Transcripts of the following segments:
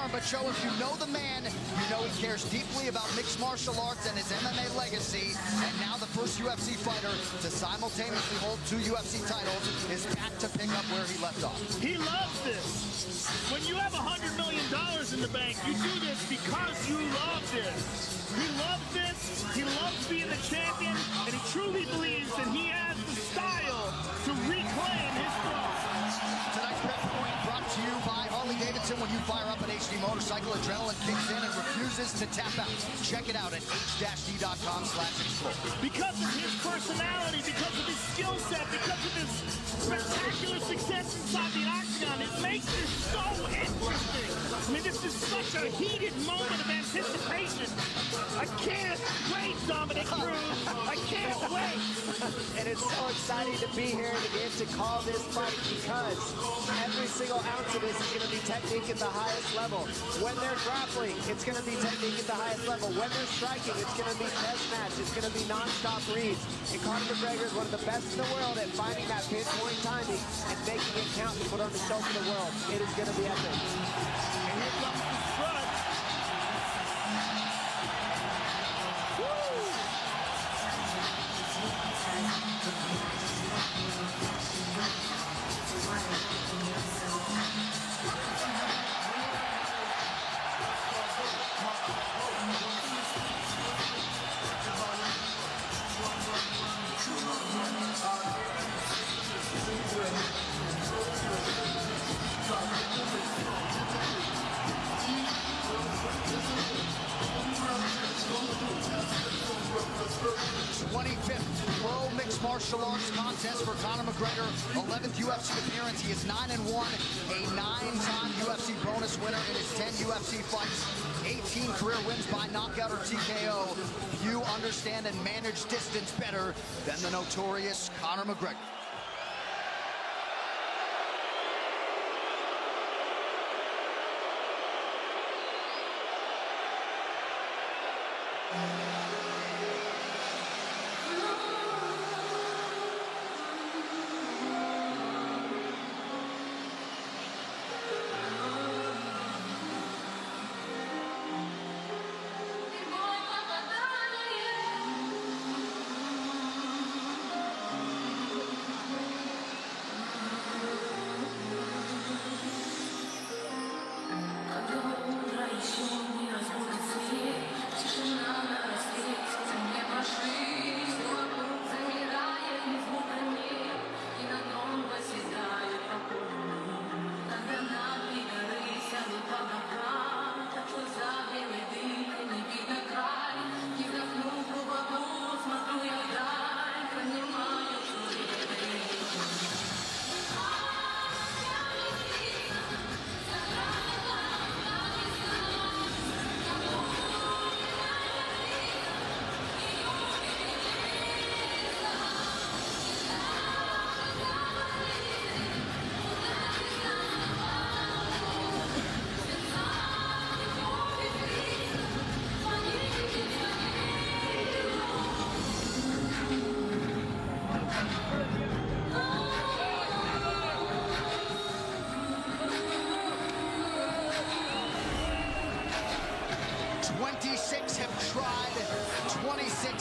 confirm, but Joe, if you know the man, you know he cares deeply about mixed martial arts and his MMA legacy. And now the first UFC fighter to simultaneously hold 2 UFC titles is back to pick up where he left off. He loves this. When you have $100 million in the bank, you do this because you love this. He loves this, he loves being the champion, and he truly believes that he has the style to reclaim his throne. Tonight's Prep Point brought to you by Harley-Davidson. When you fire up an HD motorcycle, adrenaline kicks in and refuses to tap out. Check it out at h-d.com/explore. Because of his personality, because of his skill set, because of his spectacular success inside the octagon, it makes this so interesting. I mean, this is such a heated moment of anticipation. I can't wait, Dominic Cruz. I can't wait. And it's so exciting to be here and to be able to call this fight because every single ounce of this is going to be technique at the highest level. When they're grappling, it's going to be technique at the highest level. When they're striking, it's going to be chess match. It's going to be non-stop reads. And Conor McGregor is one of the best in the world at finding that pinpoint timing and making it count to put on the show for the world. It is going to be epic. And here comes the strut. Pro Mixed Martial Arts contest for Conor McGregor, 11th UFC appearance. He is 9-1, a 9-time UFC bonus winner in his 10 UFC fights, 18 career wins by knockout or TKO. Few understand and manage distance better than the notorious Conor McGregor.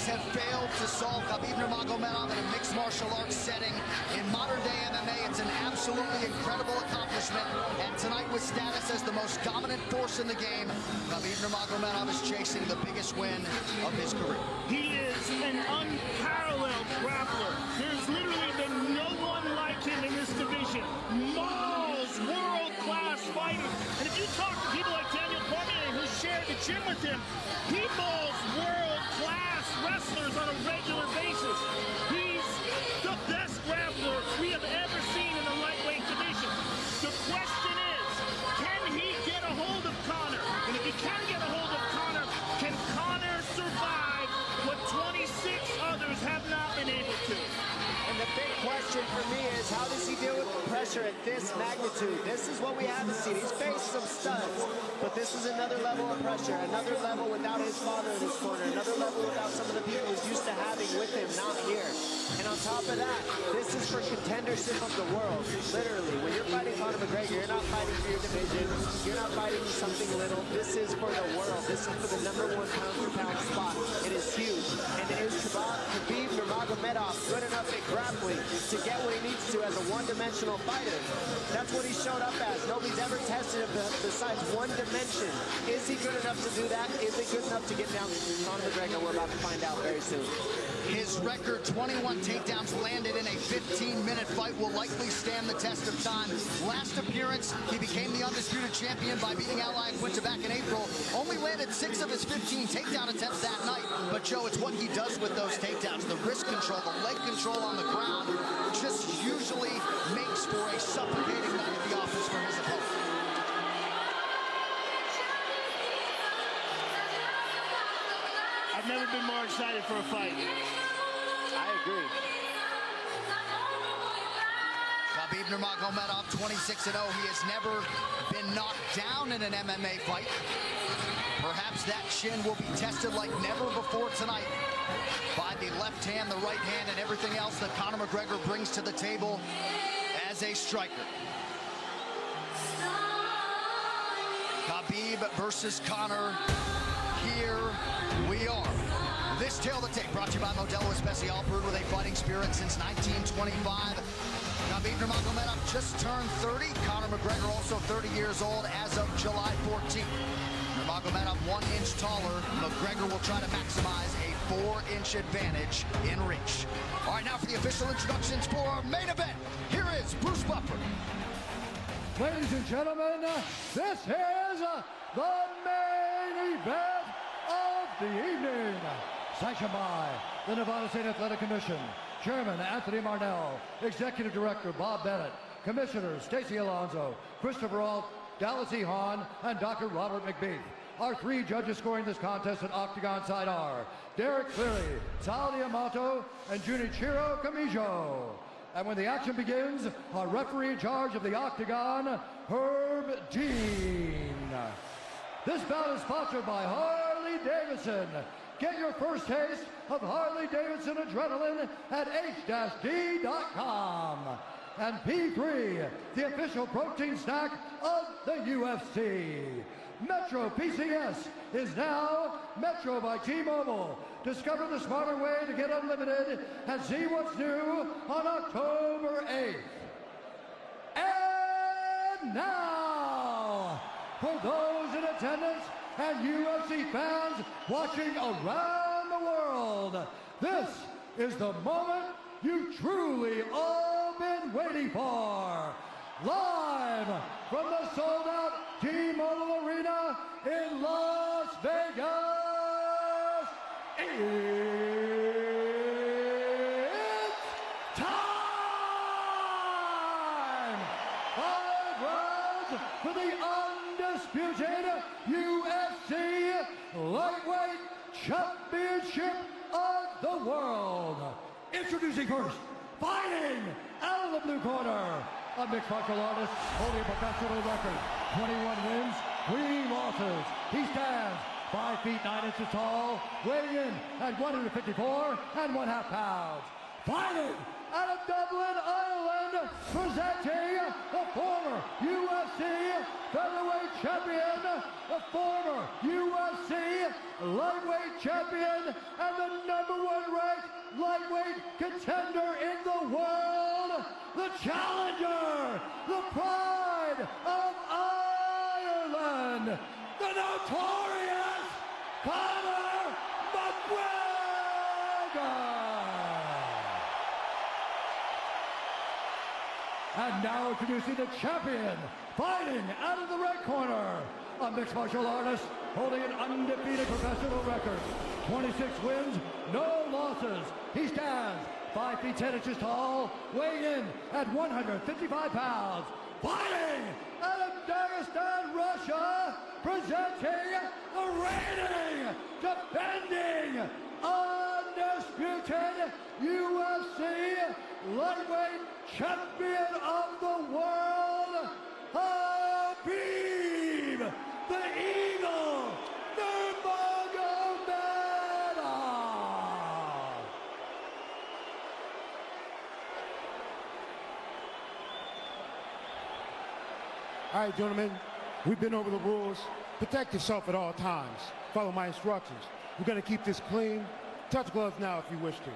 Have failed to solve Khabib Nurmagomedov in a mixed martial arts setting. In modern-day MMA, it's an absolutely incredible accomplishment. And tonight, with status as the most dominant force in the game, Khabib Nurmagomedov is chasing the biggest win of his career. He is an unparalleled grappler. There's literally been no one like him in this division. Mauls world-class fighters. And if you talk to people like Daniel Cormier, who shared the gym with him, he mauls world-class wrestlers on a regular basis. He's the best grappler we have ever seen in the lightweight division. The question is, can he get a hold of Conor? And if he can get a hold of Conor, can Conor survive what 26 others have not been able to? And the big question for me is, how does he deal with the pressure at this magnitude? This is what we haven't seen. He's faced some studs, but this is another level of pressure, another level without his father in his corner, another level without some of the people he's used to having with him, not here. And on top of that, this is for contendership of the world. Literally, when you're fighting Conor McGregor, you're not fighting for your division. You're not fighting something little. This is for the world. This is for the #1 pound-for-pound spot. It is huge. And is Khabib Nurmagomedov good enough at grappling to get what he needs to as a one-dimensional fighter? That's what he showed up as. Nobody's ever tested him besides one dimension. Is he good enough to do that? Is he good enough to get down Conor McGregor? We're about to find out very soon. His record, 21 takedowns landed in a 15-minute fight, will likely stand the test of time. Last appearance, he became the undisputed champion by beating Al Iaquinta back in April. Only landed 6 of his 15 takedown attempts that night. But, Joe, it's what he does with those takedowns. The wrist control, the leg control on the ground, just usually makes for a suffocating night at the office for his opponent. I've never been more excited for a fight. I agree. Khabib Nurmagomedov, 26-0. He has never been knocked down in an MMA fight. Perhaps that chin will be tested like never before tonight by the left hand, the right hand, and everything else that Conor McGregor brings to the table as a striker. Khabib versus Conor. Here we are. This Tale of the Tape brought to you by Modelo Especial, brewed with a fighting spirit since 1925. Khabib Nurmagomedov just turned 30. Conor McGregor also 30 years old as of July 14th. Nurmagomedov 1 inch taller. McGregor will try to maximize a 4-inch advantage in reach. All right, now for the official introductions for our main event. Here is Bruce Buffer. Ladies and gentlemen, this is the main event of the evening. Sanctioned by the Nevada State Athletic Commission, Chairman Anthony Marnell, Executive Director Bob Bennett, Commissioners Stacey Alonso, Christopher Alt, Dallas E. Hahn, and Dr. Robert McBeath. Our 3 judges scoring this contest at Octagon side are Derek Cleary, Sal Diamato, and Junichiro Kamijo. And when the action begins, our referee in charge of the Octagon, Herb Dean. This bout is sponsored by Harley-Davidson. Get your first taste of Harley-Davidson adrenaline at h-d.com. And P3, the official protein snack of the UFC. Metro PCS is now Metro by T-Mobile. Discover the smarter way to get unlimited and see what's new on October 8th. And now, for those in attendance and UFC fans watching around the world, this is the moment you've truly all been waiting for. Live from the sold-out T-Mobile Arena in Las Vegas, it's time! 5 rounds for the undisputed UFC Lightweight Championship of the World. Introducing first, fighting out of the blue corner, a mixed martial artist holding a professional record, 21 wins, 3 losses. He stands 5 feet 9 inches tall, weighing in at 154.5 pounds. Fighting out of Dublin, Ireland, presenting the former UFC featherweight champion, the former UFC lightweight champion, and the #1 ranked lightweight contender in the world, the challenger, the pride of Ireland, the notorious Conor McGregor. And now introducing the champion, fighting out of the red corner, a mixed martial artist holding an undefeated professional record, 26 wins, no losses. He stands 5 feet 10 inches tall, weighing in at 155 pounds. Fighting out of Dagestan, Russia, presenting the reigning, defending, undisputed UFC lightweight champion of the world, Khabib, the Eagle, Nurmagomedov. All right, gentlemen, we've been over the rules. Protect yourself at all times. Follow my instructions. We're going to keep this clean. Touch gloves now if you wish to.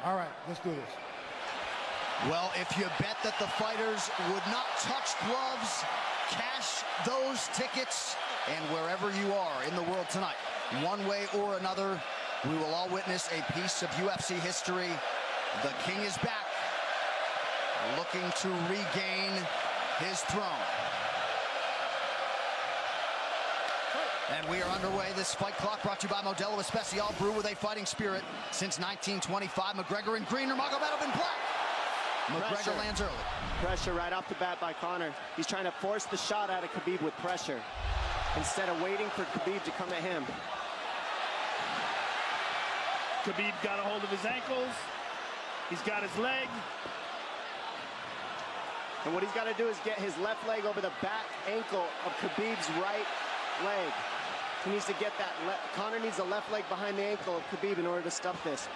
All right, let's do this. Well, if you bet that the fighters would not touch gloves, cash those tickets, and wherever you are in the world tonight, one way or another, we will all witness a piece of UFC history. The King is back, looking to regain his throne. And we are underway. This fight clock brought to you by Modelo Especial, brew with a fighting spirit since 1925. McGregor in green, Nurmagomedov in black. McGregor lands early. Pressure right off the bat by Conor. He's trying to force the shot out of Khabib with pressure instead of waiting for Khabib to come at him. Khabib got a hold of his ankles. He's got his leg. And what he's got to do is get his left leg over the back ankle of Khabib's right leg. He needs to get that. Conor needs the left leg behind the ankle of Khabib in order to stop this.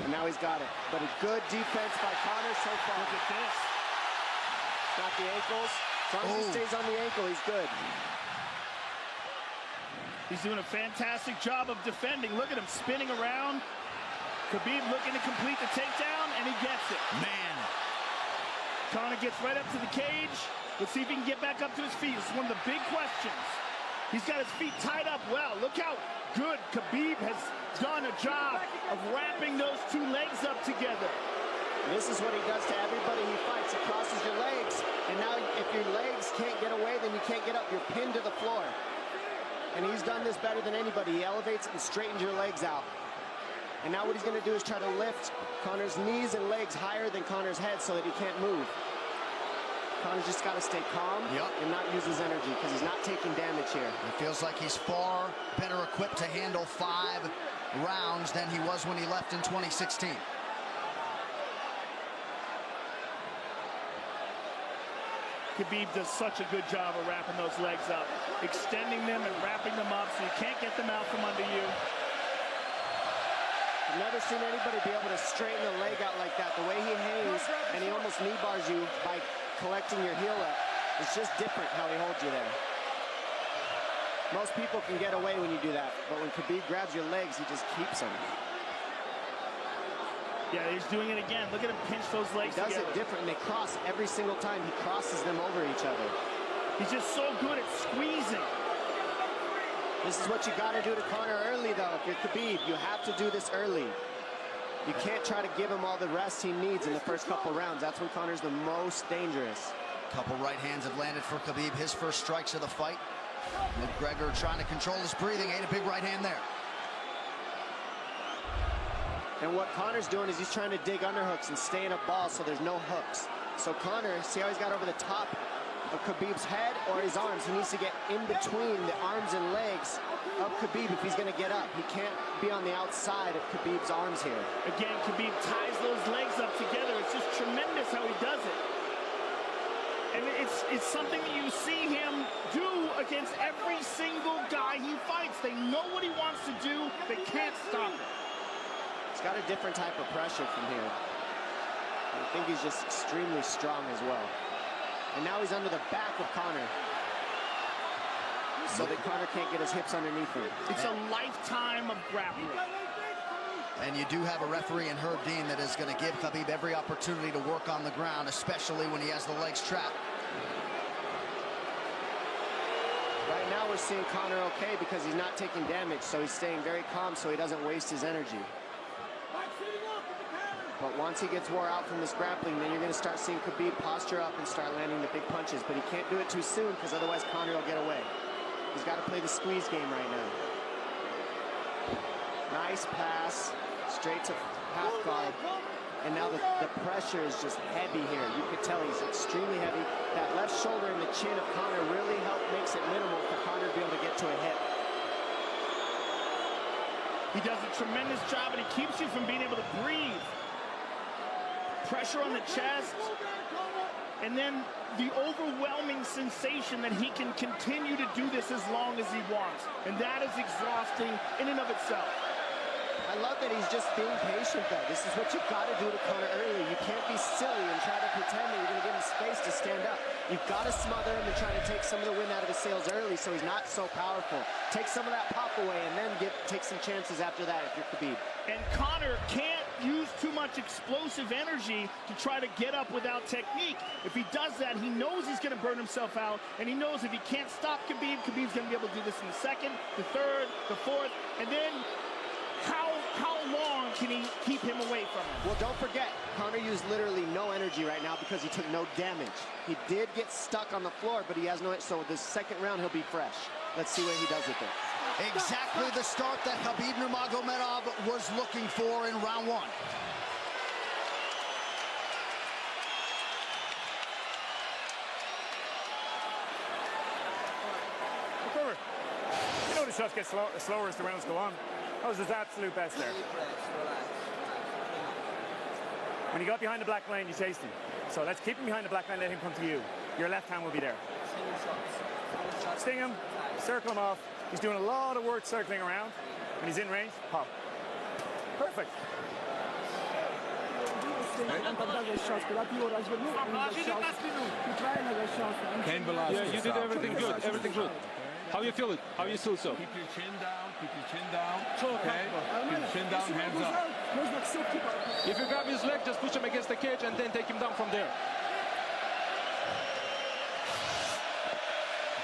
And now he's got it. But a good defense by Conor so far. Look at this. Got the ankles. As long as he stays on the ankle, he's good. He's doing a fantastic job of defending. Look at him spinning around. Khabib looking to complete the takedown, and he gets it. Man. Conor gets right up to the cage. Let's see if he can get back up to his feet. It's one of the big questions. He's got his feet tied up well. Look how good Khabib has done a job of wrapping those two legs up together. And this is what he does to everybody he fights. He crosses your legs, and now if your legs can't get away, then you can't get up. You're pinned to the floor. And he's done this better than anybody. He elevates and straightens your legs out. And now what he's going to do is try to lift Conor's knees and legs higher than Conor's head so that he can't move. Conor's just got to stay calm and not use his energy because he's not taking damage here. It feels like he's far better equipped to handle 5 rounds than he was when he left in 2016. Khabib does such a good job of wrapping those legs up, extending them and wrapping them up so you can't get them out from under you. I've never seen anybody be able to straighten a leg out like that. The way he hangs and he almost knee bars you by collecting your heel up. It's just different how he holds you there. Most people can get away when you do that, but when Khabib grabs your legs, he just keeps them. Yeah, he's doing it again. Look at him pinch those legs together. He does it different, and they cross every single time. He crosses them over each other. He's just so good at squeezing. This is what you got to do to Conor early, though. If you're Khabib, you have to do this early. You can't try to give him all the rest he needs in the first couple rounds. That's when Conor's the most dangerous. Couple right hands have landed for Khabib. His first strikes of the fight. McGregor trying to control his breathing. Ate a big right hand there. And what Conor's doing is he's trying to dig underhooks and stay in a ball so there's no hooks. So Conor, see how he's got over the top of Khabib's head or his arms? He needs to get in between the arms and legs of Khabib if he's going to get up. He can't be on the outside of Khabib's arms here. Again, Khabib ties those legs up together. It's just tremendous how he does it. And it's something that you see him do against every single guy he fights. They know what he wants to do. They can't stop it. He's got a different type of pressure from here. I think he's just extremely strong as well. And now he's under the back of Conor, so that Conor can't get his hips underneath him. It's a lifetime of grappling. And you do have a referee in Herb Dean that is going to give Khabib every opportunity to work on the ground, especially when he has the legs trapped. Right now we're seeing Conor okay because he's not taking damage, so he's staying very calm so he doesn't waste his energy. But once he gets wore out from this grappling, then you're going to start seeing Khabib posture up and start landing the big punches. But he can't do it too soon because otherwise Conor will get away. He's got to play the squeeze game right now. Nice pass, straight to half guard. And now the pressure is just heavy here. You can tell he's extremely heavy. That left shoulder and the chin of Conor really makes it minimal for Conor to be able to get to a hip. He does a tremendous job, and he keeps you from being able to breathe. Pressure on the chest, and then the overwhelming sensation that he can continue to do this as long as he wants. And that is exhausting in and of itself. I love that he's just being patient, though. This is what you've got to do to Conor early. You can't be silly and try to pretend that you're going to give him space to stand up. You've got to smother him and try to take some of the wind out of his sails early so he's not so powerful. Take some of that pop away and then take some chances after that if you're Khabib. And Conor can't use too much explosive energy to try to get up without technique. If he does that, he knows he's going to burn himself out, and he knows if he can't stop Khabib, Khabib's going to be able to do this in the second, the third, the fourth, and then how long can he keep him away from him? Well, don't forget, Conor used literally no energy right now because he took no damage. He did get stuck on the floor, but he has no, so this second round, he'll be fresh. Let's see what he does with it. Exactly the start that Khabib Nurmagomedov was looking for in round one. McGregor, you know the shots get slower as the rounds go on. That was his absolute best there. When he got behind the black line, you chased him. So let's keep him behind the black line, let him come to you. Your left hand will be there. Sting him, circle him off. He's doing a lot of work circling around. When he's in range, pop. Perfect. Yeah, you did everything good, everything good. How you feel it? How you feel so? Keep your chin down, okay? Keep your chin down, hands up. If you grab his leg, just push him against the cage and then take him down from there.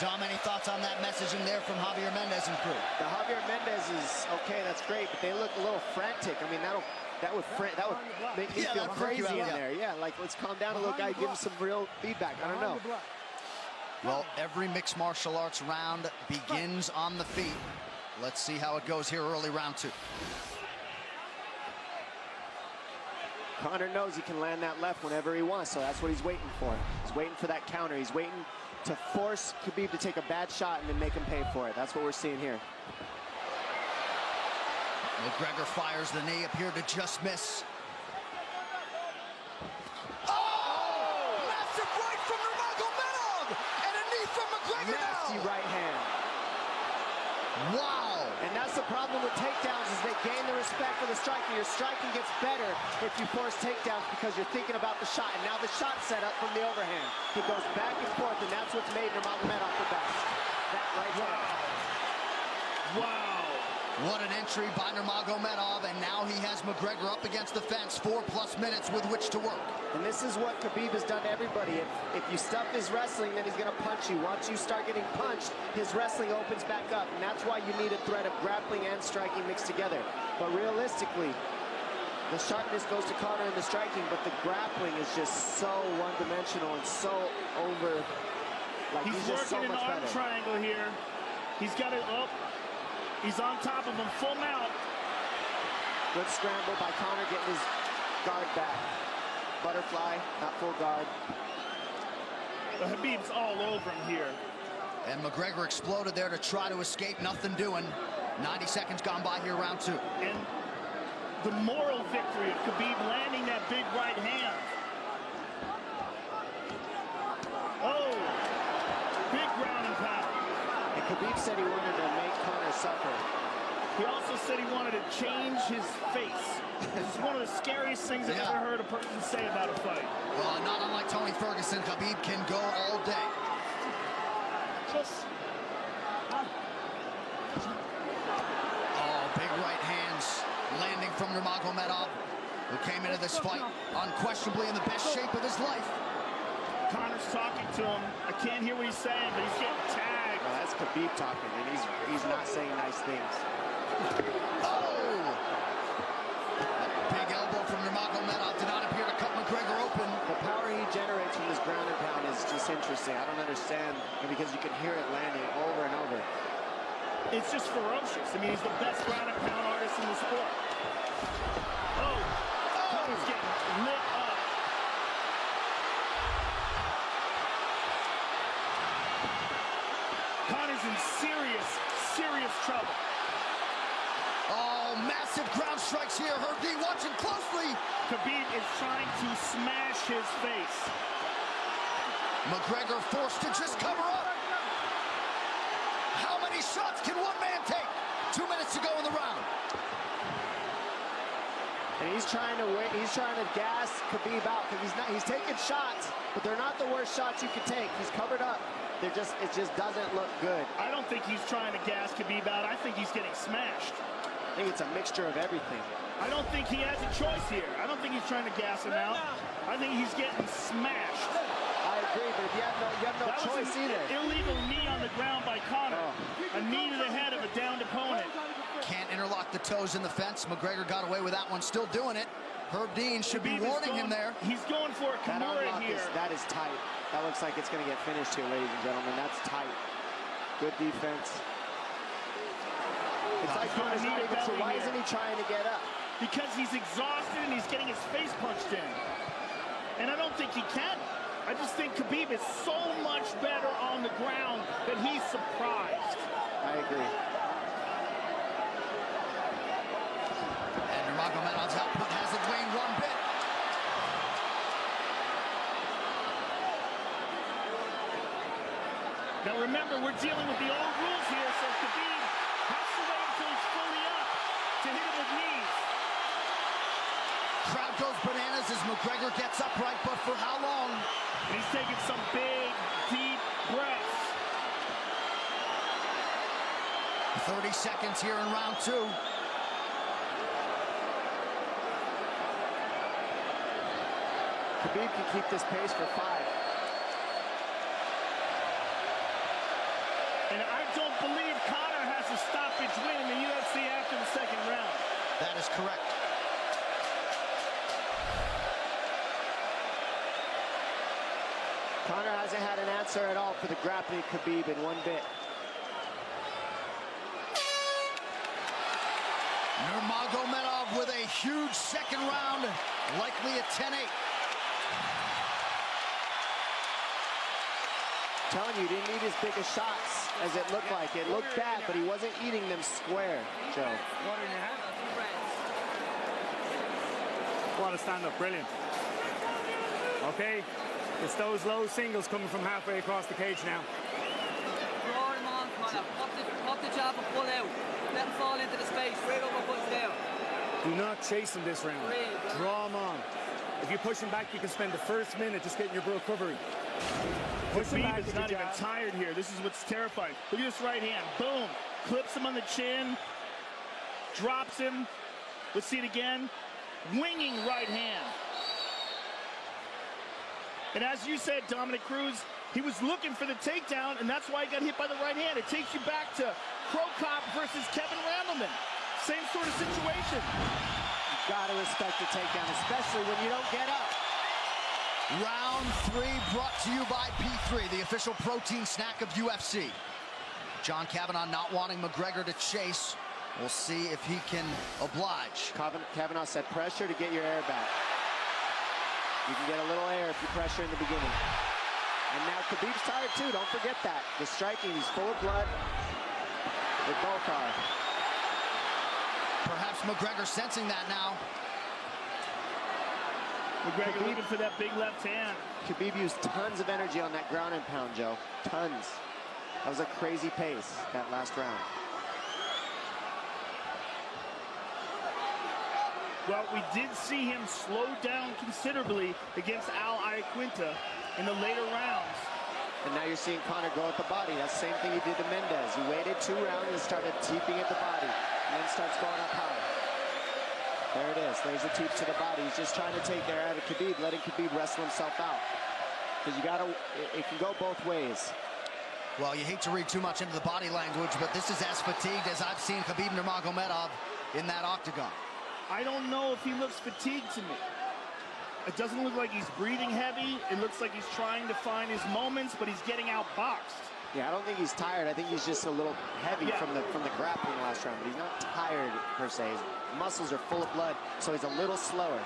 Dom, any thoughts on that messaging there from Javier Mendez and crew? The Javier Mendez is okay, that's great, but they look a little frantic. I mean, that would make me feel crazy in there. Yeah, like let's calm down a little guy, give him some real feedback. I don't know. Well, every mixed martial arts round begins on the feet. Let's see how it goes here early round two. Conor knows he can land that left whenever he wants, so that's what he's waiting for. He's waiting for that counter. He's waiting to force Khabib to take a bad shot and then make him pay for it. That's what we're seeing here. McGregor fires the knee, appeared to just miss. Nasty right hand. Wow. And that's the problem with takedowns is they gain the respect of the striker. Your striking gets better if you force takedowns because you're thinking about the shot. And now the shot set up from the overhand. He goes back and forth, and that's what's made Nurmagomedov the best. That right hand. Wow. What an entry by Nurmagomedov, and now he has McGregor up against the fence, 4+ minutes with which to work. And this is what Khabib has done to everybody. If you stuff his wrestling, then he's going to punch you. Once you start getting punched, his wrestling opens back up, and that's why you need a threat of grappling and striking mixed together. But realistically, the sharpness goes to Conor in the striking, but the grappling is just so one-dimensional and so over. Like He's just so working much an arm better. triangle here. He's got it up. He's on top of him, full mount. Good scramble by Conor, getting his guard back. Butterfly, not full guard. But Khabib's all over him here. And McGregor exploded there to try to escape, nothing doing. 90 seconds gone by here, round two. And the moral victory of Khabib landing that big right hand. Oh, big ground and pound. And Khabib said he wanted to make Conor suffer. He also said he wanted to change his face. This is one of the scariest things I've ever heard a person say about a fight. Well, not unlike Tony Ferguson, Khabib can go all day. Oh, big right hands landing from Nurmagomedov, who came into this fight unquestionably in the best shape of his life. Conor's talking to him. I can't hear what he's saying, but he's getting tagged. Well, that's Khabib talking, and he's not saying nice things. Oh! Big elbow from Nurmagomedov did not appear to cut McGregor open. The power he generates from this ground and pound is just interesting. I don't understand, because you can hear it landing over and over. It's just ferocious. I mean, he's the best ground and pound artist in the sport. Oh! Conor's getting lit up. Conor's in serious trouble. Oh, massive ground strikes here. Herb D watching closely. Khabib is trying to smash his face. McGregor forced to just cover up. How many shots can one man take? 2 minutes to go in the round. He's trying to gas Khabib out because he's taking shots, but they're not the worst shots you can take. He's covered up. It just doesn't look good. I don't think he's trying to gas Khabib out. I think he's getting smashed. I think it's a mixture of everything. I don't think he has a choice here. I don't think he's trying to gas him out. I think he's getting smashed. I agree, but you have no choice either. Illegal knee on the ground by Conor. A knee to the head of a downed opponent. Can't interlock the toes in the fence. McGregor got away with that one, still doing it. Herb Dean should be warning him there. He's going for a Kimura here. That is tight. That looks like it's going to get finished here, ladies and gentlemen. That's tight. Good defense. It's like Conor's not even sure. Why isn't he trying to get up? Because he's exhausted and he's getting his face punched in. And I don't think he can. I just think Khabib is so much better on the ground that he's surprised. I agree. And Nurmagomedov's output hasn't waned one bit. Now remember, we're dealing with the old rules here, so Khabib has to wait until he's fully up to hit him with knees. Crowd goes bananas as McGregor gets upright, but for how long? And he's taking some big, deep breaths. 30 seconds here in round 2. Khabib can keep this pace for 5. And I don't believe Conor has a stoppage win in the UFC after the second round. That is correct. Conor hasn't had an answer at all for the grappling Khabib in one bit. Nurmagomedov with a huge second round, likely a 10-8. Telling you, he didn't need as big of shots as it looked like. It looked bad, but he wasn't eating them square, Joe. Water in your hand. What a stand-up, brilliant. Okay, it's those low singles coming from halfway across the cage now. Draw him on, Conor. Pop the jab and pull out. Let him fall into the space, right over puts down. Do not chase him this round. Draw him on. If you push him back, you can spend the first minute just getting your recovery. Khabib is not even tired here. This is what's terrifying. Look at this right hand. Boom. Clips him on the chin. Drops him. Let's see it again. Winging right hand. And as you said, Dominic Cruz, he was looking for the takedown, and that's why he got hit by the right hand. It takes you back to Pro Cop versus Kevin Randleman. Same sort of situation. You got to respect the takedown, especially when you don't get up. Round 3 brought to you by P3, the official protein snack of UFC. John Kavanagh not wanting McGregor to chase. We'll see if he can oblige. Kavanagh said pressure to get your air back. You can get a little air if you pressure in the beginning. And now Khabib's tired too, don't forget that. The striking, he's full of blood. They both are. Perhaps McGregor sensing that now. McGregor looking for that big left hand. Khabib used tons of energy on that ground and pound, Joe. Tons. That was a crazy pace, that last round. Well, we did see him slow down considerably against Al Iaquinta in the later rounds. And now you're seeing Conor go at the body. That's the same thing he did to Mendez. He waited 2 rounds and started teeping at the body. And then starts going up high. There it is. There's the teep to the body. He's just trying to take there out of Khabib, letting Khabib wrestle himself out. Because you gotta, it can go both ways. Well, you hate to read too much into the body language, but this is as fatigued as I've seen Khabib Nurmagomedov in that octagon. I don't know if he looks fatigued to me. It doesn't look like he's breathing heavy. It looks like he's trying to find his moments, but he's getting outboxed. Yeah, I don't think he's tired. I think he's just a little heavy from the grappling last round, but he's not tired per se. His muscles are full of blood, so he's a little slower.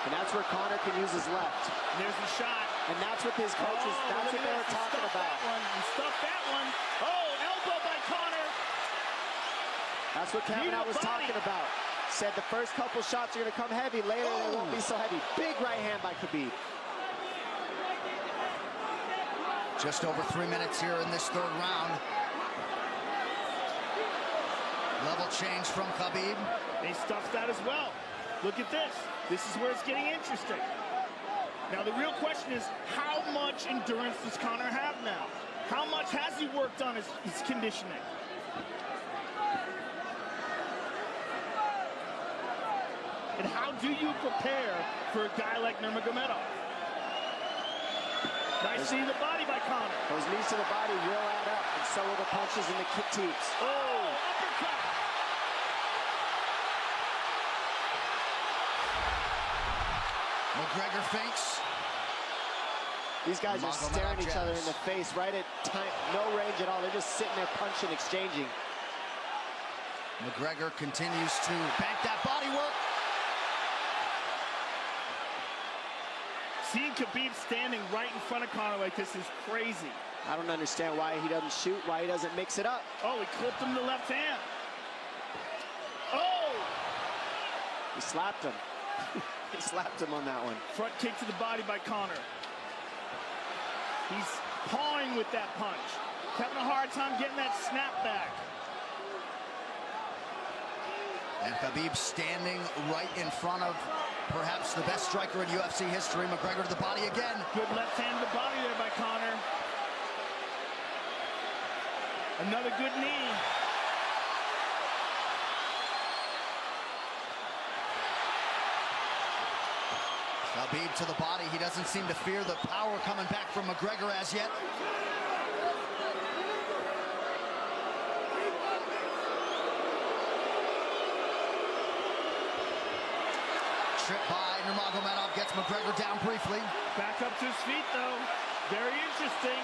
And that's where Conor can use his left. And there's the shot. And that's what his coaches, that's what they were talking about. He stuffed that one. Oh, elbow by Conor. That's what Kavanagh was talking about. Said the first couple shots are going to come heavy. Later, they won't be so heavy. Big right hand by Khabib. Just over 3 minutes here in this 3rd round. Level change from Khabib. He stuffs that as well. Look at this. This is where it's getting interesting. Now, the real question is, how much endurance does Conor have now? How much has he worked on his conditioning? And how do you prepare for a guy like Nurmagomedov? Nice see the body by Conor. Those knees to the body will add up, and so will the punches and the kick teeps. Oh, uppercut. McGregor feints. These guys are staring each other in the face right at time, no range at all. They're just sitting there punching, exchanging. McGregor continues to bank that body work. Seeing Khabib standing right in front of Conor like this is crazy. I don't understand why he doesn't shoot, why he doesn't mix it up. Oh, he clipped him to the left hand. Oh! He slapped him. He slapped him on that one. Front kick to the body by Conor. He's pawing with that punch. Having a hard time getting that snap back. And Khabib standing right in front of perhaps the best striker in UFC history. McGregor to the body again. Good left hand to the body there by Conor. Another good knee. Khabib to the body. He doesn't seem to fear the power coming back from McGregor as yet. Trip by Nurmagomedov, gets McGregor down briefly. Back up to his feet, though. Very interesting.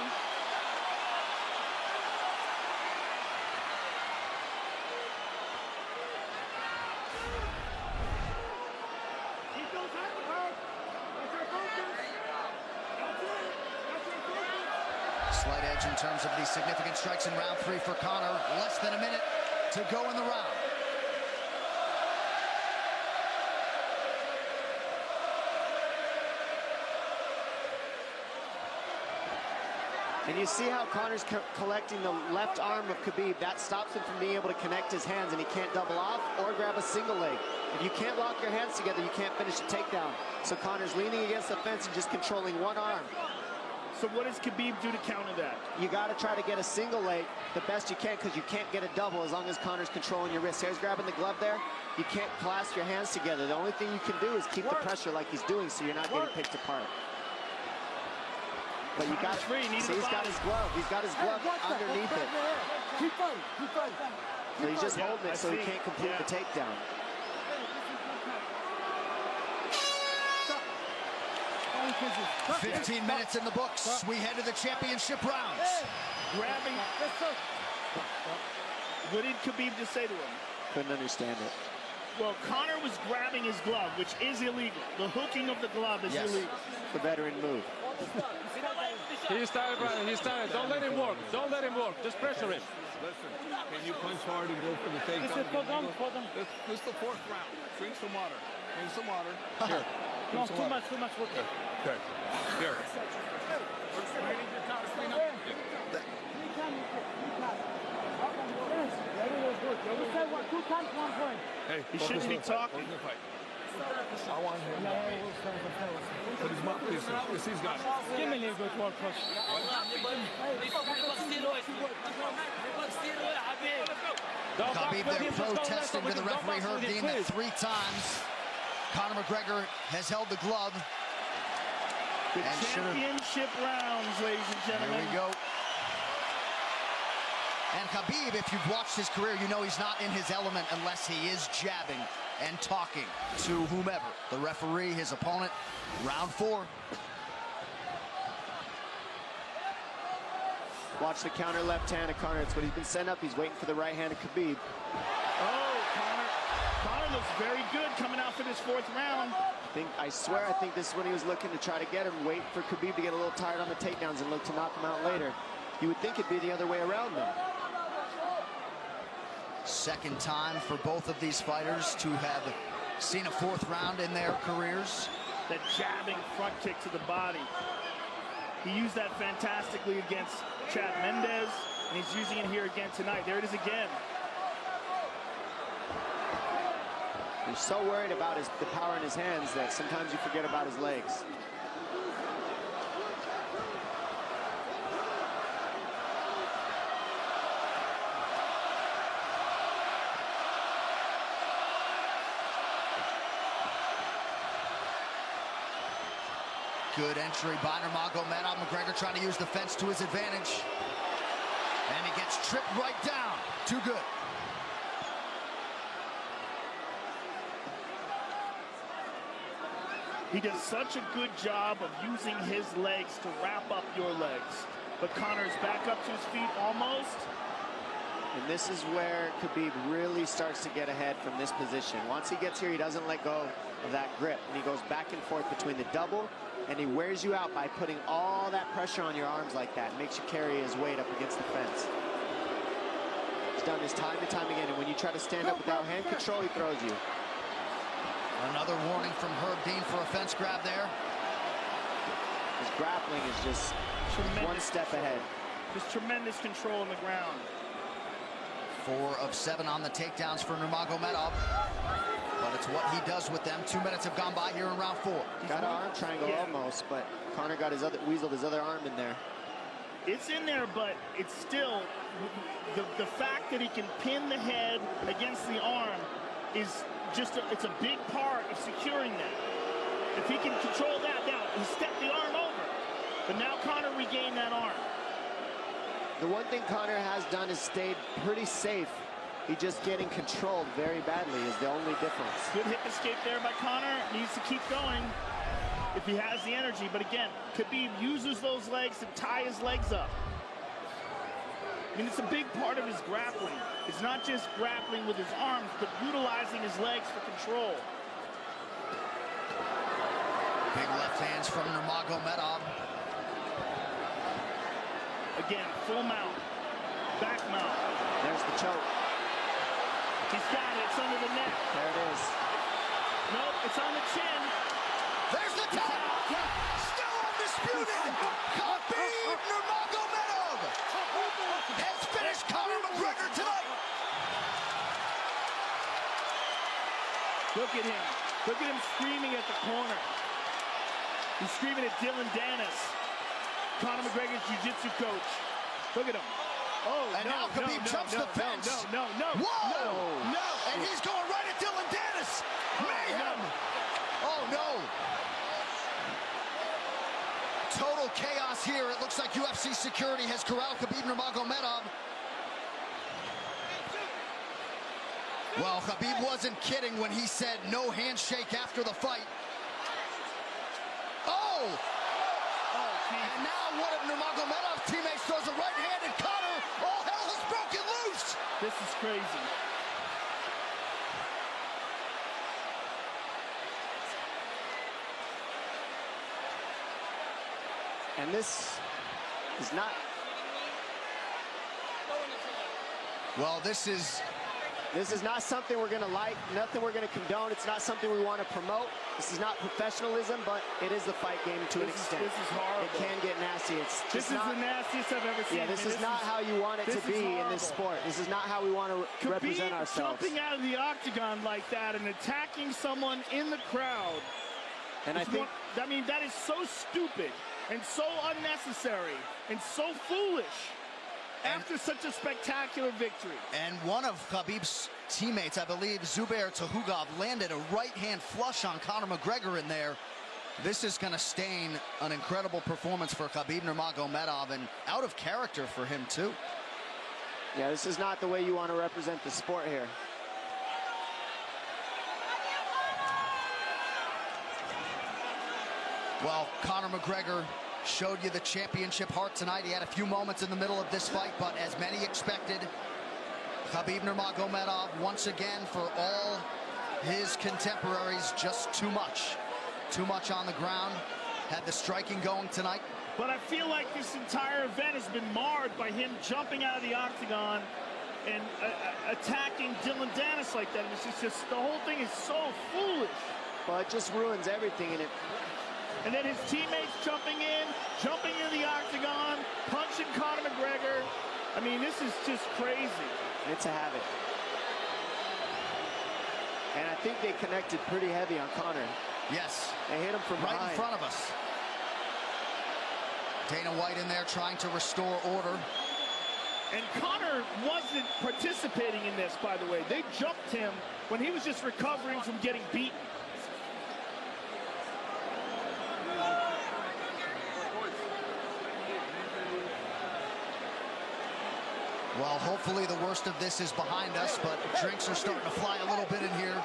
Slight edge in terms of the significant strikes in round 3 for Conor. Less than a minute to go in the round. And you see how Conor's collecting the left arm of Khabib. That stops him from being able to connect his hands, and he can't double off or grab a single leg. If you can't lock your hands together, you can't finish the takedown. So Conor's leaning against the fence and just controlling one arm. So what does Khabib do to counter that? You got to try to get a single leg the best you can, because you can't get a double as long as Conor's controlling your wrist. Here's grabbing the glove there. You can't clasp your hands together. The only thing you can do is keep the pressure like he's doing, so you're not getting picked apart. But you got to see, he's got his glove. He's got his glove underneath it. Keep fighting, keep fighting. So he's just holding it so he can't complete the takedown. Stop. 15 minutes in the books. We head to the championship rounds. Grabbing. What did Khabib just say to him? Couldn't understand it. Well, Conor was grabbing his glove, which is illegal. The hooking of the glove is illegal. The veteran move. He started, Brian. He started. Don't let him work. Don't let him work. Just pressure him. Listen, can you punch hard and go for the takedown? This is the 4th round. Drink some water. Drink some water. Here. No, too much water. Okay. Here. Hey, he shouldn't be talking. I want him. Put his mouth, please. He's got it. Give me a little bit more push. Khabib there protesting to the referee, heard deemed that 3 times. Conor McGregor has held the glove. The championship rounds, ladies and gentlemen. Here we go. And Khabib, if you've watched his career, you know he's not in his element unless he is jabbing and talking to whomever. The referee, his opponent. Round 4. Watch the counter left hand of Conor. It's what he's been set up. He's waiting for the right hand of Khabib. Oh, Conor looks very good coming out for this 4th round. I swear, I think this is when he was looking to try to get him, wait for Khabib to get a little tired on the takedowns and look to knock him out later. You would think it'd be the other way around, though. Second time for both of these fighters to have seen a 4th round in their careers. That jabbing front kick to the body. He used that fantastically against Chad Mendes, and he's using it here again tonight. There it is again. He's so worried about the power in his hands that sometimes you forget about his legs. Good entry by Nurmagomedov. McGregor trying to use the fence to his advantage. And he gets tripped right down. Too good. He does such a good job of using his legs to wrap up your legs. But Conor's back up to his feet almost. And this is where Khabib really starts to get ahead from this position. Once he gets here, he doesn't let go of that grip. And he goes back and forth between the double, and he wears you out by putting all that pressure on your arms like that. Makes you carry his weight up against the fence. He's done this time and time again. And when you try to stand up without hand control, he throws you. Another warning from Herb Dean for a fence grab there. His grappling is just one step ahead. Just tremendous control on the ground. 4 of 7 on the takedowns for Nurmagomedov. But it's what he does with them. 2 minutes have gone by here in round 4. Got an arm triangle almost, but Conor got weaseled his other arm in there. It's in there, but it's still, the fact that he can pin the head against the arm is just, it's a big part of securing that. If he can control that, now he stepped the arm over, but now Conor regained that arm. The one thing Conor has done is stayed pretty safe. He just getting controlled very badly is the only difference. Good hip escape there by Conor. Needs to keep going if he has the energy. But again, Khabib uses those legs to tie his legs up. I mean, it's a big part of his grappling. It's not just grappling with his arms, but utilizing his legs for control. Big left hands from Nurmagomedov. Again, full mount, back mount. There's the choke. He's got it, it's under the neck. There it is. Nope, it's on the chin. There's the tap. Still undisputed. Khabib Nurmagomedov has finished Conor McGregor tonight. Look at him. Look at him screaming at the corner. He's screaming at Dylan Dennis, Conor McGregor's jiu-jitsu coach. Look at him. Oh, and now Khabib jumps the fence. No. Whoa! No! And he's going right at Dylan Dennis. Mayhem! Oh, no. Total chaos here. It looks like UFC security has corralled Khabib Nurmagomedov. Well, Khabib wasn't kidding when he said no handshake after the fight. Oh! And now one of Nurmagomedov's teammates throws a right hand at Conor. All hell has broken loose. This is crazy. And this is not... Well, this is not something we're going to like, nothing we're going to condone. It's not something we want to promote. This is not professionalism, but it is the fight game to an extent. This is horrible. It can get nasty. This is the nastiest I've ever seen. Yeah, this is not how you want it to be in this sport. This is not how we want to represent ourselves. Jumping out of the octagon like that and attacking someone in the crowd. And I think... I mean, that is so stupid and so unnecessary and so foolish. After such a spectacular victory. And one of Khabib's teammates, I believe, Zubair Tuhugov, landed a right-hand flush on Conor McGregor in there. This is going to stain an incredible performance for Khabib Nurmagomedov, and out of character for him, too. Yeah, this is not the way you want to represent the sport here. Well, Conor McGregor showed you the championship heart tonight. He had a few moments in the middle of this fight, but as many expected, Khabib Nurmagomedov, once again, for all his contemporaries, just too much. Too much on the ground. Had the striking going tonight. But I feel like this entire event has been marred by him jumping out of the octagon and attacking Dylan Dennis like that. It's just the whole thing is so foolish. Well, it just ruins everything, and and then his teammates jumping into the octagon, punching Conor McGregor. I mean, this is just crazy. It's a habit. And I think they connected pretty heavy on Conor. Yes. They hit him from right behind. in front of us. Dana White in there trying to restore order. And Conor wasn't participating in this, by the way. They jumped him when he was just recovering from getting beaten. Well, hopefully the worst of this is behind us, but drinks are starting to fly a little bit in here.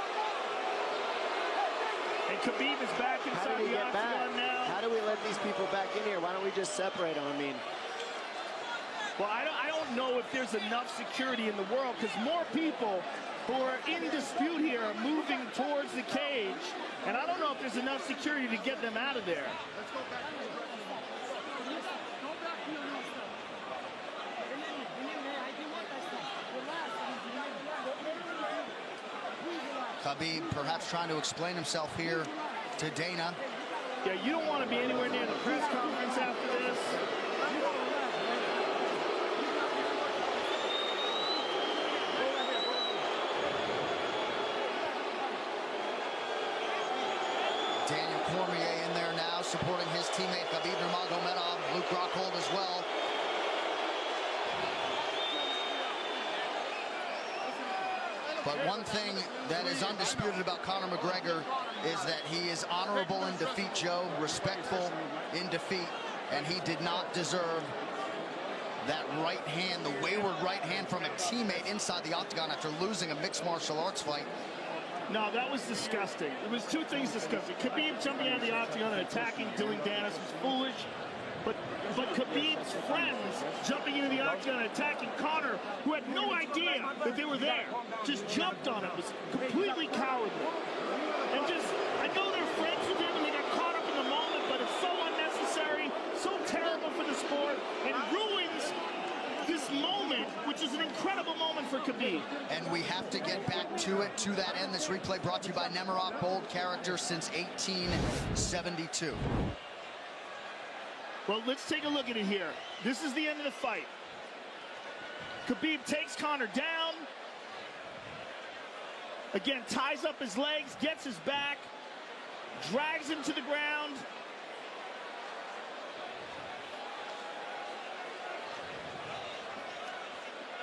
And Khabib is back inside the octagon now. How do we let these people back in here? Why don't we just separate them? I mean, well, I don't know if there's enough security in the world, because more people who are in dispute here are moving towards the cage, and I don't know if there's enough security to get them out of there. Let's go back. Khabib perhaps trying to explain himself here to Dana. Yeah, you don't want to be anywhere near the press conference after this. Daniel Cormier in there now, supporting his teammate Khabib Nurmagomedov. Luke Rockhold as well. But one thing that is undisputed about Conor McGregor is that he is honorable in defeat, Joe, respectful in defeat, and he did not deserve that right hand, the wayward right hand from a teammate inside the octagon after losing a mixed martial arts fight. No, that was disgusting. It was two things disgusting. Khabib jumping out of the octagon and attacking Dylan Dennis was foolish. But Khabib's friends jumping into the octagon and attacking Conor, who had no idea that they were there, just jumped on him. It was completely cowardly. And just, I know they're friends with him and they got caught up in the moment, but it's so unnecessary, so terrible for the sport, and ruins this moment, which is an incredible moment for Khabib. And we have to get back to it, to that end. This replay brought to you by Nemiroff, bold character since 1872. Well, let's take a look at it here. This is the end of the fight. Khabib takes Conor down. Again, ties up his legs, gets his back, drags him to the ground.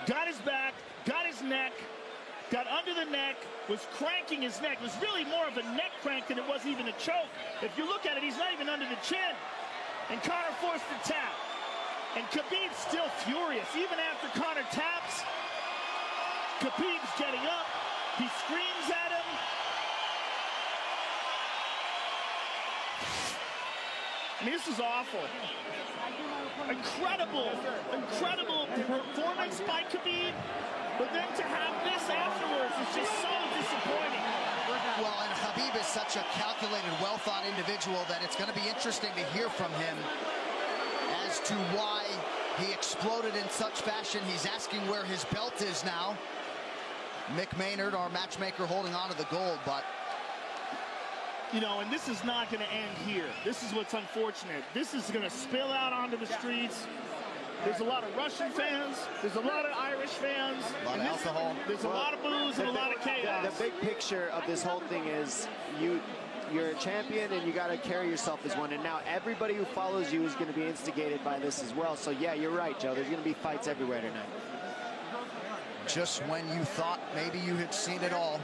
Got his back, got his neck, got under the neck, was cranking his neck. It was really more of a neck crank than it was even a choke. If you look at it, he's not even under the chin. And Conor forced the tap. And Khabib's still furious. Even after Conor taps, Khabib's getting up. He screams at him. I mean, this is awful. Incredible performance by Khabib. But then to have this afterwards is just so disappointing. Well, and Khabib is such a calculated, well-thought individual that it's going to be interesting to hear from him as to why he exploded in such fashion. He's asking where his belt is now. Mick Maynard, our matchmaker, holding on to the gold, but... You know, and this is not going to end here. This is what's unfortunate. This is going to spill out onto the streets. There's a lot of Russian fans. There's a lot of Irish fans. A lot of alcohol. There's a lot of booze and a lot of chaos. The big picture of this whole thing is you're a champion and you got to carry yourself as one. And now everybody who follows you is going to be instigated by this as well. So, yeah, you're right, Joe. There's going to be fights everywhere tonight. Just when you thought maybe you had seen it all.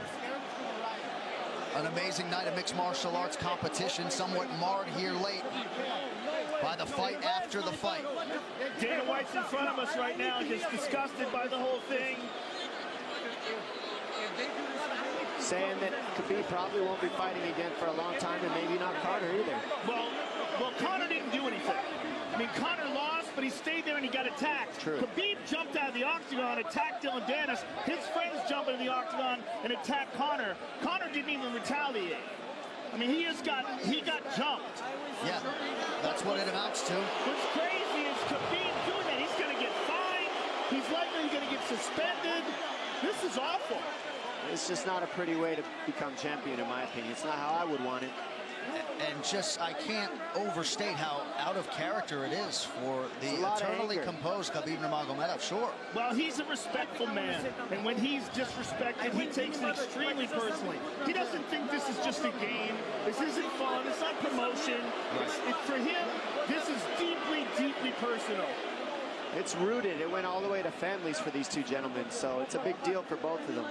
An amazing night of mixed martial arts competition, somewhat marred here late by the fight after the fight. Dana White's in front of us right now, just disgusted by the whole thing. Saying that Khabib probably won't be fighting again for a long time, and maybe not Conor either. Well, Conor didn't do anything. I mean, Conor lost, but he stayed there and he got attacked. True. Khabib jumped out of the octagon, attacked Dylan Dennis. His friends jumped into the octagon and attacked Conor. Conor didn't even retaliate. I mean, he got jumped. Yeah, that's what it amounts to. What's crazy is Khabib doing that. He's going to get fined. He's likely going to get suspended. This is awful. It's just not a pretty way to become champion, in my opinion. It's not how I would want it. And just, I can't overstate how out of character it is for the eternally composed Khabib Nurmagomedov. Sure. Well, he's a respectful man, and when he's disrespected, he takes it extremely personally. He doesn't think this is just a game. This isn't fun. It's not promotion. For him, this is deeply, deeply personal. It's rooted. It went all the way to families for these two gentlemen, so it's a big deal for both of them.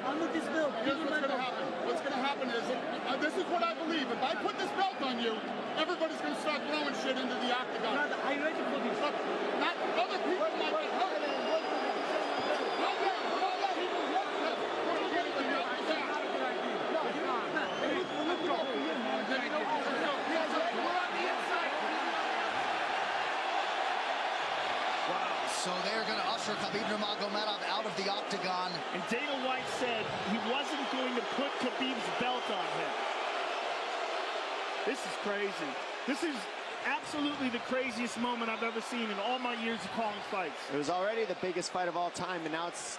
Here's what's going to happen. What's going to happen is, this is what I believe. If I put this belt on you, everybody's going to start throwing shit into the octagon. Are you ready for this? Not other people might get hurt. So they're going to usher Khabib Nurmagomedov out of the octagon. And Dana White said he wasn't going to put Khabib's belt on him. This is crazy. This is absolutely the craziest moment I've ever seen in all my years of calling fights. It was already the biggest fight of all time, and now it's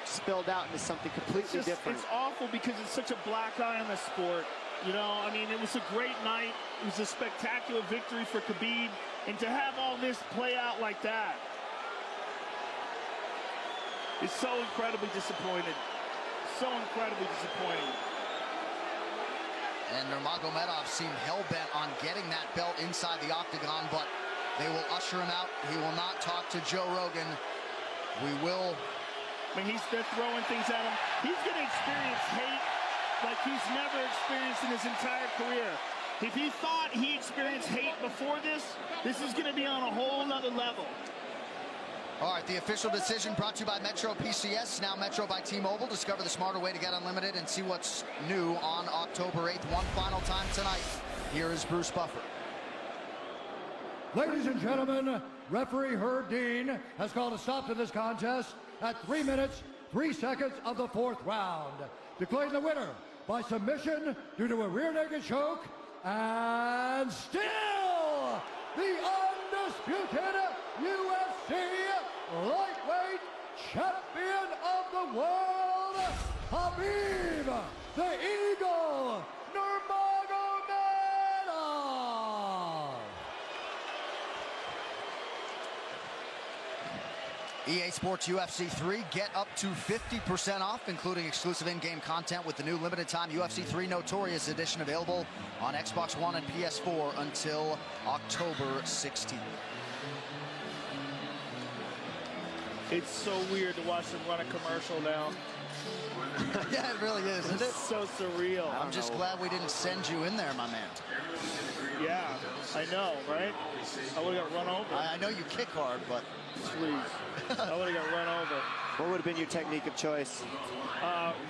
spilled out into something completely different. It's awful because it's such a black eye on the sport. You know, I mean, it was a great night. It was a spectacular victory for Khabib. And to have all this play out like that is so incredibly disappointed. So incredibly disappointing. And Nurmagomedov seemed hell-bent on getting that belt inside the octagon, but they will usher him out. He will not talk to Joe Rogan. I mean, they're throwing things at him. He's going to experience hate like he's never experienced in his entire career. If he thought he experienced hate before this is going to be on a whole nother level. All right, the official decision brought to you by Metro PCS, now Metro by T-Mobile. Discover the smarter way to get unlimited and see what's new on October 8th. One final time tonight. Here is Bruce Buffer. Ladies and gentlemen, referee Herb Dean has called a stop to this contest at 3 minutes, 3 seconds of the 4th round. Declaring the winner by submission due to a rear naked choke, and still the undisputed UFC lightweight champion of the world, Khabib, the Eagle, Nurmagomedov. EA Sports UFC 3, get up to 50% off, including exclusive in-game content with the new limited-time UFC 3 Notorious Edition available on Xbox One and PS4 until October 16th. It's so weird to watch them run a commercial now. Yeah, it really is, isn't it? It's so surreal. I'm just glad we didn't send you in there, my man. Yeah, I know, right? I would have got run over. I know you kick hard, but... Please. I would have got run over. What would have been your technique of choice?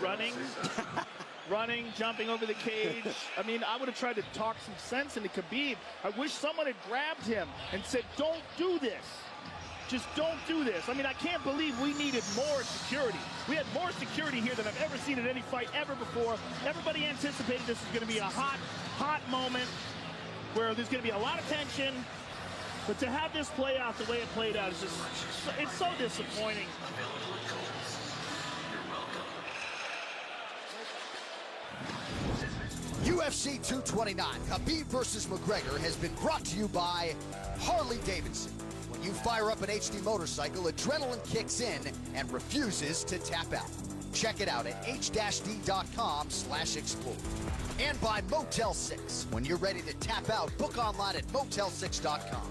Running. Running, jumping over the cage. I mean, I would have tried to talk some sense into Khabib. I wish someone had grabbed him and said, don't do this. Just don't do this. I mean, I can't believe we needed more security. We had more security here than I've ever seen in any fight ever before. Everybody anticipated this was going to be a hot, hot moment where there's going to be a lot of tension. But to have this play out the way it played out is just, it's so disappointing. UFC 229, Khabib versus McGregor, has been brought to you by Harley-Davidson. When you fire up an HD motorcycle, adrenaline kicks in and refuses to tap out. Check it out at h-d.com/explore. And by Motel 6. When you're ready to tap out, book online at motel6.com.